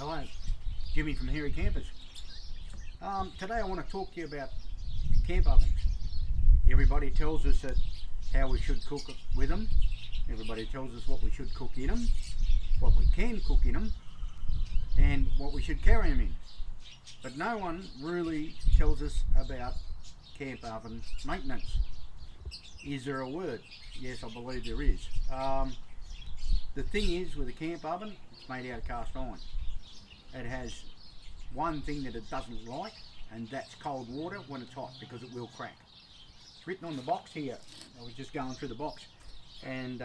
Hello, Jimmy from Hairy Campers. Today I want to talk to you about camp ovens. Everybody tells us that how we should cook with them. Everybody tells us what we should cook in them, what we can cook in them, and what we should carry them in. But no one really tells us about camp oven maintenance. Is there a word? Yes, I believe there is. The thing is, with a camp oven, it's made out of cast iron. It has one thing that it doesn't like, and that's cold water when it's hot, because it will crack. It's written on the box here. I was just going through the box, and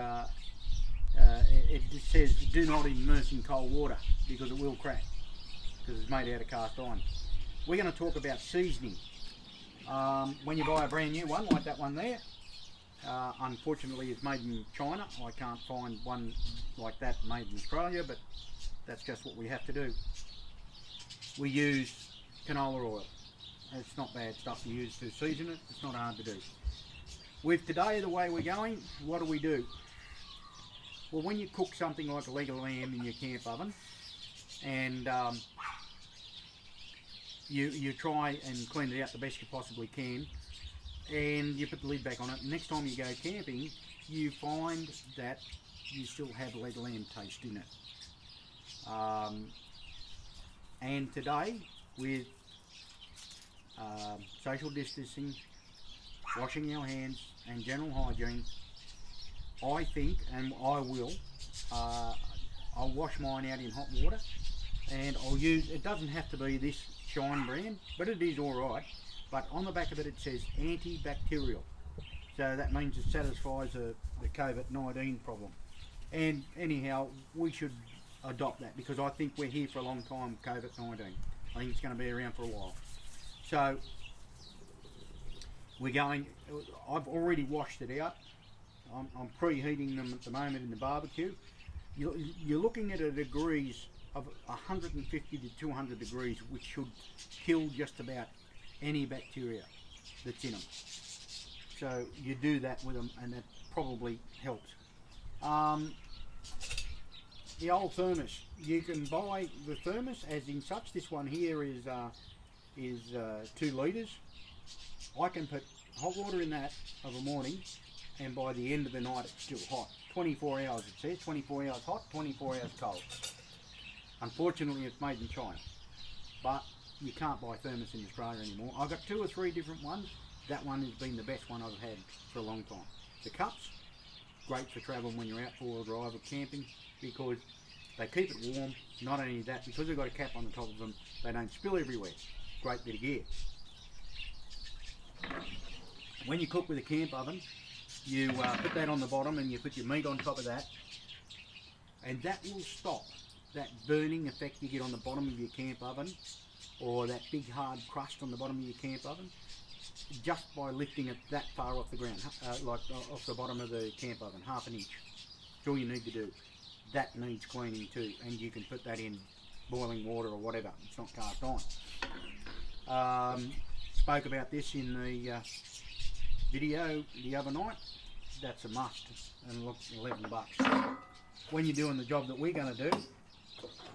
it just says do not immerse in cold water because it will crack, because it's made out of cast iron. We're going to talk about seasoning. When you buy a brand new one like that one there, unfortunately it's made in China. I can't find one like that made in Australia, but that's just what we have to do. We use canola oil. It's not bad stuff to use to season it. It's not hard to do. With today the way we're going, what do? Well, when you cook something like a leg of lamb in your camp oven, and you try and clean it out the best you possibly can, and you put the lid back on it. Next time you go camping, you find that you still have leg of lamb taste in it. And today, with social distancing, washing our hands, and general hygiene, I think, and I will, I'll wash mine out in hot water, and I'll use, it doesn't have to be this Shine brand, but it is alright. But on the back of it, it says antibacterial. So that means it satisfies the COVID-19 problem. And anyhow, we should adopt that, because I think we're here for a long time with COVID-19. I think it's going to be around for a while. So we're going, I've already washed it out. I'm preheating them at the moment in the barbecue. You're looking at a degrees of 150 to 200 degrees, which should kill just about any bacteria that's in them. So you do that with them, and that probably helps. The old thermos, you can buy the thermos as in such. This one here is 2 litres. I can put hot water in that of a morning, and by the end of the night it's still hot. 24 hours it says, 24 hours hot, 24 hours cold. Unfortunately it's made in China, but you can't buy thermos in Australia anymore. I've got 2 or 3 different ones. That one has been the best one I've had for a long time. The cups, great for travelling when you're out 4-wheel drive or camping, because they keep it warm. Not only that, because they've got a cap on the top of them, they don't spill everywhere. Great bit of gear. When you cook with a camp oven, you put that on the bottom and you put your meat on top of that, and that will stop that burning effect you get on the bottom of your camp oven, or that big hard crust on the bottom of your camp oven, just by lifting it that far off the ground, like off the bottom of the camp oven, half an inch. That's all you need to do. That needs cleaning too, and you can put that in boiling water or whatever. It's not cast iron. Spoke about this in the video the other night. That's a must, and look, $11. When you're doing the job that we're going to do,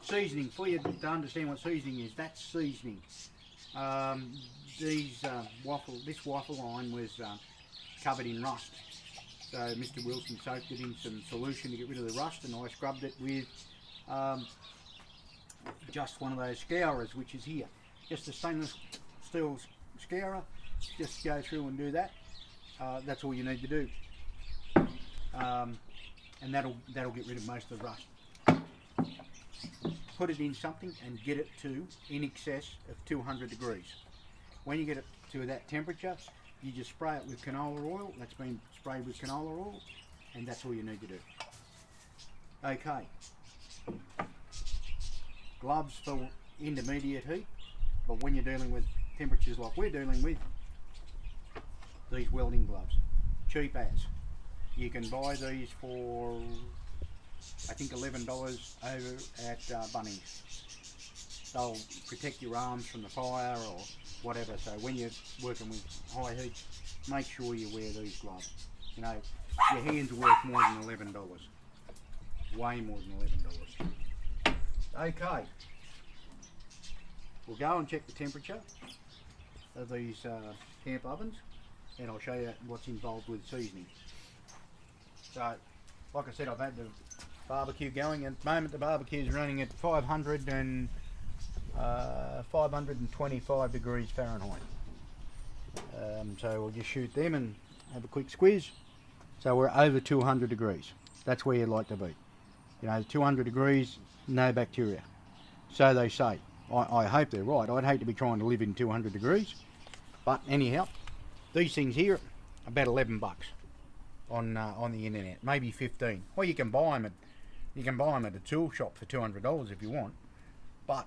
seasoning, for you to understand what seasoning is, that's seasoning. This waffle iron was covered in rust. So Mr. Wilson soaked it in some solution to get rid of the rust, and I scrubbed it with just one of those scourers, which is here. Just a stainless steel scourer. Just go through and do that. That's all you need to do. And that'll get rid of most of the rust. Put it in something and get it to in excess of 200 degrees. When you get it to that temperature, you just spray it with canola oil. That's been sprayed with canola oil, and that's all you need to do. Okay. Gloves for intermediate heat, but when you're dealing with temperatures like we're dealing with, these welding gloves, cheap as. You can buy these for, I think, $11 over at Bunnings. They'll protect your arms from the fire or whatever, so when you're working with high heat, make sure you wear these gloves. You know, your hands are worth more than $11. Way more than $11. Okay, we'll go and check the temperature of these camp ovens, and I'll show you what's involved with seasoning. So, like I said, I've had the barbecue going. At the moment, the barbecue is running at 525 degrees Fahrenheit. So we'll just shoot them and have a quick squeeze. So we're over 200 degrees. That's where you'd like to be. You know, 200 degrees, no bacteria. So they say. I hope they're right. I'd hate to be trying to live in 200 degrees. But anyhow, these things here, about 11 bucks on the internet, maybe 15. Well, you can buy them at a tool shop for $200 if you want. But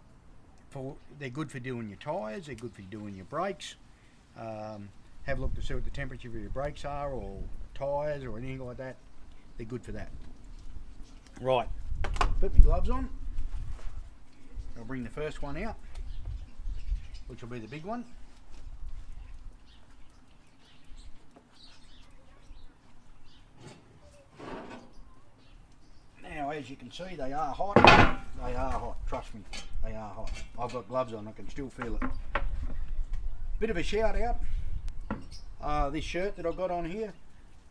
they're good for doing your tyres. They're good for doing your brakes. Have a look to see what the temperature of your brakes are, or tyres, or anything like that. They're good for that. Right, put my gloves on. I'll bring the first one out, which will be the big one. Now, as you can see, they are hot. They are hot, trust me, they are hot. I've got gloves on, I can still feel it. Bit of a shout out, this shirt that I've got on here.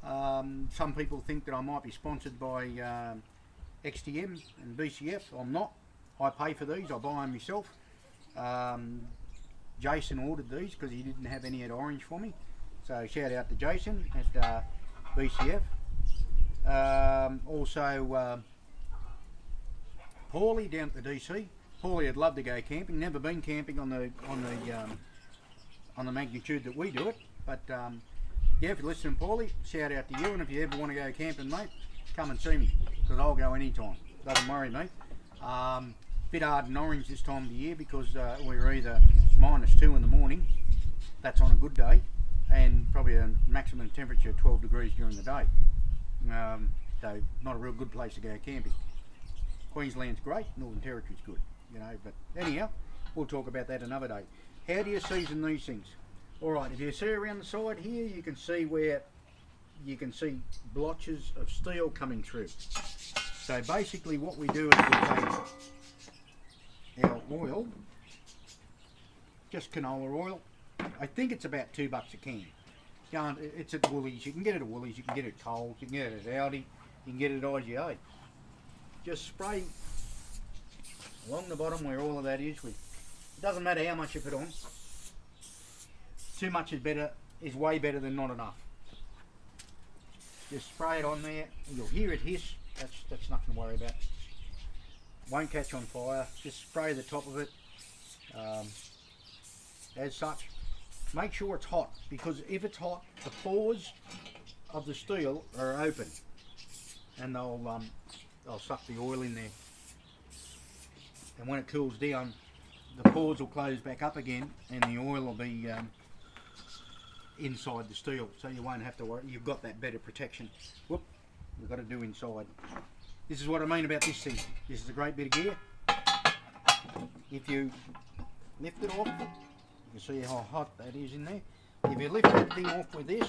Some people think that I might be sponsored by XTM and BCF. I'm not. I pay for these, I buy them myself. Jason ordered these because he didn't have any at Orange for me. So shout out to Jason at BCF. Also Paulie down at the DC. Paulie would love to go camping. Never been camping on the magnitude that we do it. But yeah, if you're listening, Paulie, shout out to you. And if you ever want to go camping, mate, come and see me, because I'll go anytime. Doesn't worry me. Bit hard in Orange this time of the year because we're either -2 in the morning, that's on a good day, and probably a maximum temperature of 12 degrees during the day. So not a real good place to go camping. Queensland's great, Northern Territory's good, you know, but anyhow, we'll talk about that another day. How do you season these things? Alright, if you see around the side here, you can see where you can see blotches of steel coming through. So basically what we do is we take our oil, just canola oil. I think it's about $2 a can. It's at Woolies. You can get it at Woolies, you can get it at Coles, you can get it at Aldi, you can get it at IGA. Just spray along the bottom where all of that is. It doesn't matter how much you put on. Too much is way better than not enough. Just spray it on there. You'll hear it hiss. That's nothing to worry about. Won't catch on fire. Just spray the top of it. As such, make sure it's hot, because if it's hot, the pores of the steel are open, and they'll suck the oil in there. And when it cools down, the pores will close back up again, and the oil will be inside the steel, so you won't have to worry. You've got that better protection. Whoop, we've got to do inside. This is what I mean about this thing. This is a great bit of gear. If you lift it off, you can see how hot that is in there. If you lift that thing off with this,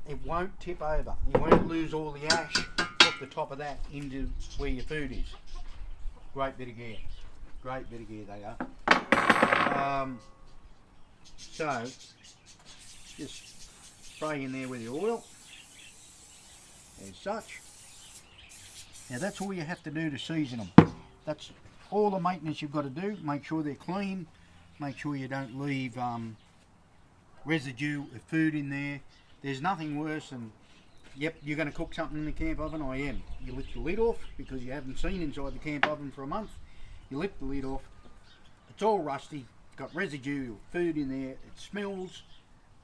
it won't tip over. You won't lose all the ash off the top of that into where your food is. Great bit of gear. Great bit of gear they are. So, just spray in there with your oil, as such. Now that's all you have to do to season them. That's all the maintenance you've got to do. Make sure they're clean. Make sure you don't leave residue of food in there. There's nothing worse than, yep, you're going to cook something in the camp oven. I am. You lift the lid off because you haven't seen inside the camp oven for a month. You lift the lid off. It's all rusty. It's got residue of food in there. It smells,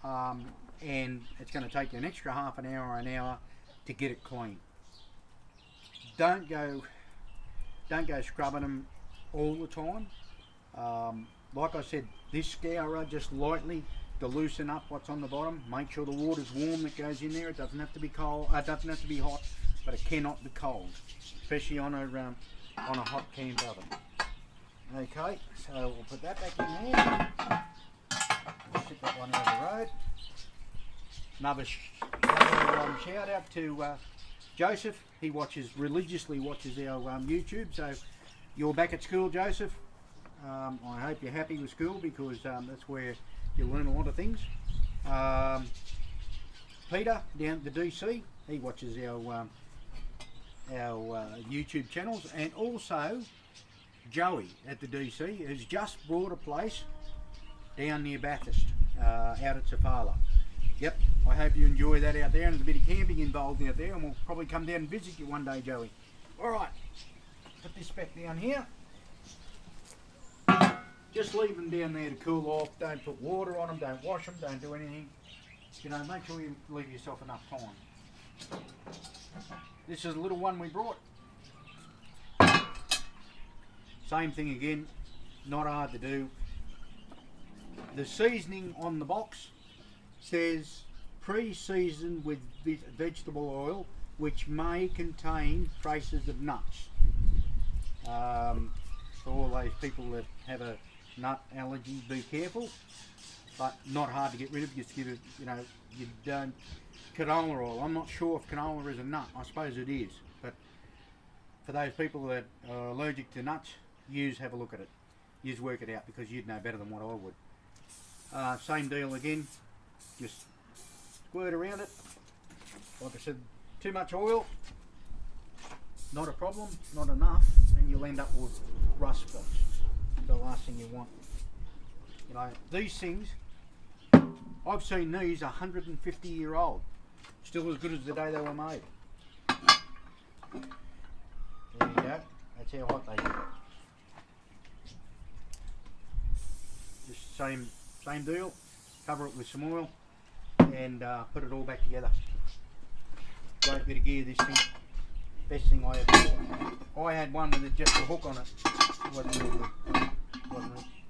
and it's going to take you an extra half an hour to get it clean. Don't go scrubbing them all the time. Like I said, this scourer just lightly to loosen up what's on the bottom. Make sure the water's warm that goes in there. It doesn't have to be cold. It doesn't have to be hot, but it cannot be cold, especially on a hot camp oven. Okay, so we'll put that back in there. Stick that one out of the road. Another shout out to Joseph. He religiously watches our YouTube. So you're back at school, Joseph. I hope you're happy with school, because that's where you learn a lot of things. Peter down at the DC, he watches our YouTube channels, and also Joey at the DC has just bought a place down near Bathurst, out at Safala. Yep, I hope you enjoy that out there, and there's a bit of camping involved out there, and we'll probably come down and visit you one day, Joey. Alright, put this back down here. Just leave them down there to cool off. Don't put water on them, don't wash them, don't do anything. You know, make sure you leave yourself enough time. This is a little one we brought. Same thing again, not hard to do. The seasoning on the box says pre-seasoned with vegetable oil, which may contain traces of nuts. For all those people that have a nut allergy, be careful, but not hard to get rid of. Just give it, you know, you don't. Canola oil, I'm not sure if canola is a nut. I suppose it is, but for those people that are allergic to nuts, have a look at it. Work it out, because you'd know better than what I would. Same deal again, just squirt around it. Like I said, too much oil, not a problem, not enough, and you'll end up with rust spots. The last thing you want. You know, these things, I've seen these 150-year-old, still as good as the day they were made. There you go, that's how hot they get. Just same deal, cover it with some oil and put it all back together. Great bit of gear, this thing. Best thing I ever bought. I had one with just a hook on it. Wasn't really.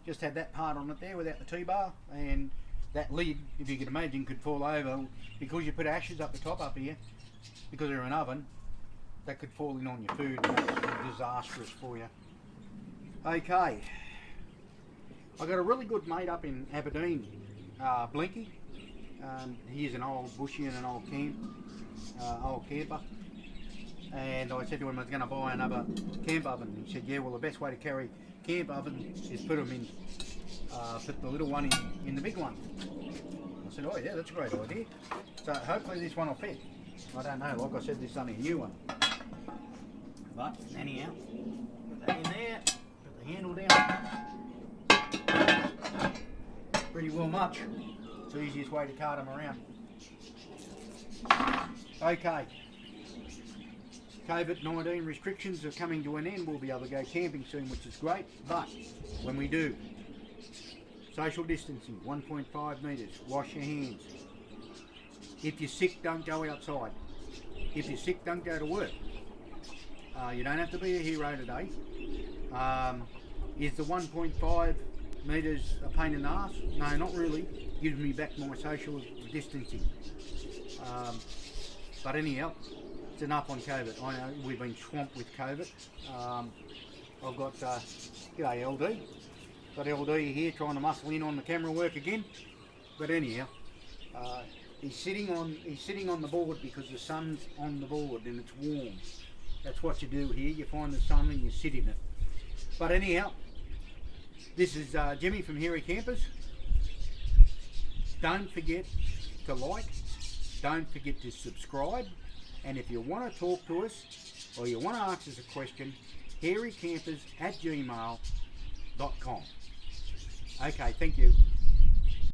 Just had that part on it there without the T-bar, and that lid, if you can imagine, could fall over because you put ashes up the top up here, because they're an oven. That could fall in on your food, and that's disastrous for you. Okay, I got a really good mate up in Aberdeen, Blinky. He's an old bushie and an old camper. And I said to him I was going to buy another camp oven. He said, yeah, well, the best way to carry camp oven is put them in, put the little one in the big one. I said, oh yeah, that's a great idea. So hopefully this one will fit. I don't know, like I said, this is only a new one. But anyhow, put that in there, put the handle down. Pretty well much. It's the easiest way to cart them around. Okay. COVID-19 restrictions are coming to an end. We'll be able to go camping soon, which is great. But when we do, social distancing, 1.5 metres, wash your hands. If you're sick, don't go outside. If you're sick, don't go to work. You don't have to be a hero today. Is the 1.5 metres a pain in the arse? No, not really. Gives me back my social distancing. But anyhow, it's enough on COVID. I know we've been swamped with COVID. I've got, g'day LD. Got LD here trying to muscle in on the camera work again. But anyhow, he's sitting on the board because the sun's on the board and it's warm. That's what you do here. You find the sun and you sit in it. But anyhow, this is Jimmy from Hairy Campers. Don't forget to like. Don't forget to subscribe. And if you want to talk to us or you want to ask us a question, hairycampers@gmail.com. Okay, thank you.